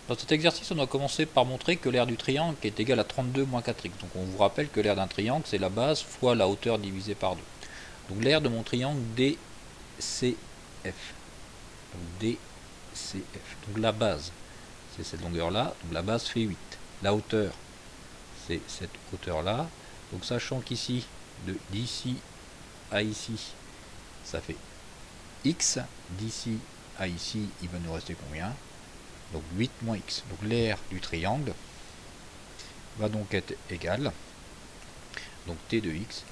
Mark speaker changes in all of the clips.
Speaker 1: Dans cet exercice, on va commencer par montrer que l'aire du triangle est égal à 32 moins 4x. Donc on vous rappelle que l'aire d'un triangle, c'est la base fois la hauteur divisée par 2. Donc l'aire de mon triangle DCF. Donc DCF. Donc la base, c'est cette longueur-là. Donc la base fait 8. La hauteur, c'est cette hauteur-là. Donc sachant qu'ici, d'ici à ici, ça fait x. D'ici à ici, il va nous rester combien? Donc 8 moins x. Donc l'aire du triangle va donc être égale, donc t de x,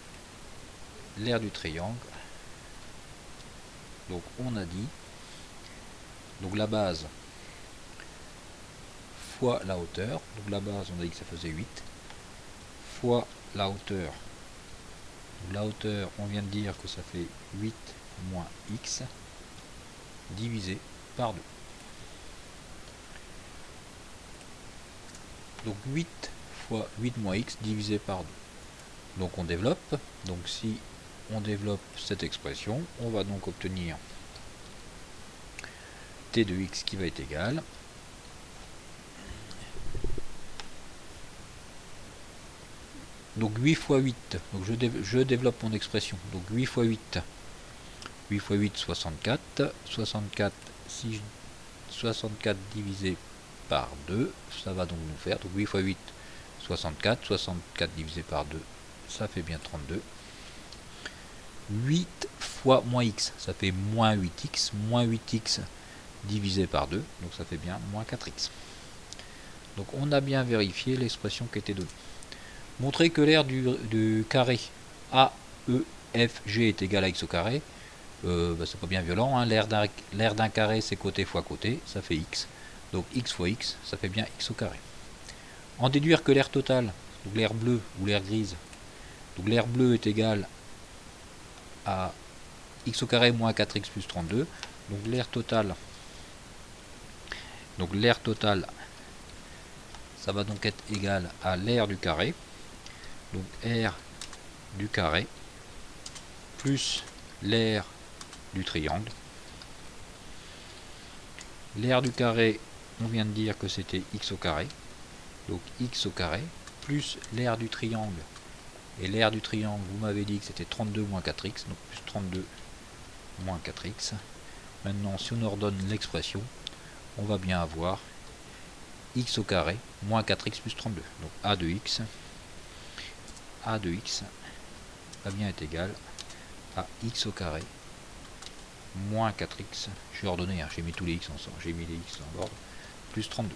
Speaker 1: l'aire du triangle, donc on a dit, donc la base fois la hauteur, donc la base on a dit que ça faisait 8, fois la hauteur, donc la hauteur on vient de dire que ça fait 8 moins x, divisé par 2. Donc 8 fois 8 moins x divisé par 2. Donc on développe. Donc si on développe cette expression, on va donc obtenir t de x qui va être égal donc 8 fois 8. Donc je développe mon expression. Donc 8 fois 8. 8 fois 8, 64. 64, si 64 divisé par 2, ça va donc nous faire, donc 8 fois 8, 64, 64 divisé par 2, ça fait bien 32. 8 fois moins x, ça fait moins 8x, moins 8x divisé par 2, donc ça fait bien moins 4x. Donc on a bien vérifié l'expression qui était donnée. Montrer que l'aire du carré AEFG est égal à x au carré, c'est pas bien violent, hein. L'aire d'un carré c'est côté fois côté, ça fait x. Donc x fois x, ça fait bien x au carré. En déduire que l'aire totale, donc l'aire bleue ou l'aire grise, donc l'aire bleue est égale à x au carré moins 4x plus 32. Donc l'aire totale, ça va donc être égal à l'aire du carré. Donc R du carré plus l'aire du triangle. L'aire du carré, on vient de dire que c'était x au carré. Donc x au carré plus l'aire du triangle. Et l'aire du triangle, vous m'avez dit que c'était 32 moins 4x. Donc plus 32 moins 4x. Maintenant, si on ordonne l'expression, on va bien avoir x au carré moins 4x plus 32. Donc a de x va bien être égal à x au carré moins 4x. Je vais ordonner, hein, j'ai mis tous les x ensemble, j'ai mis les x dans l'ordre, plus 32.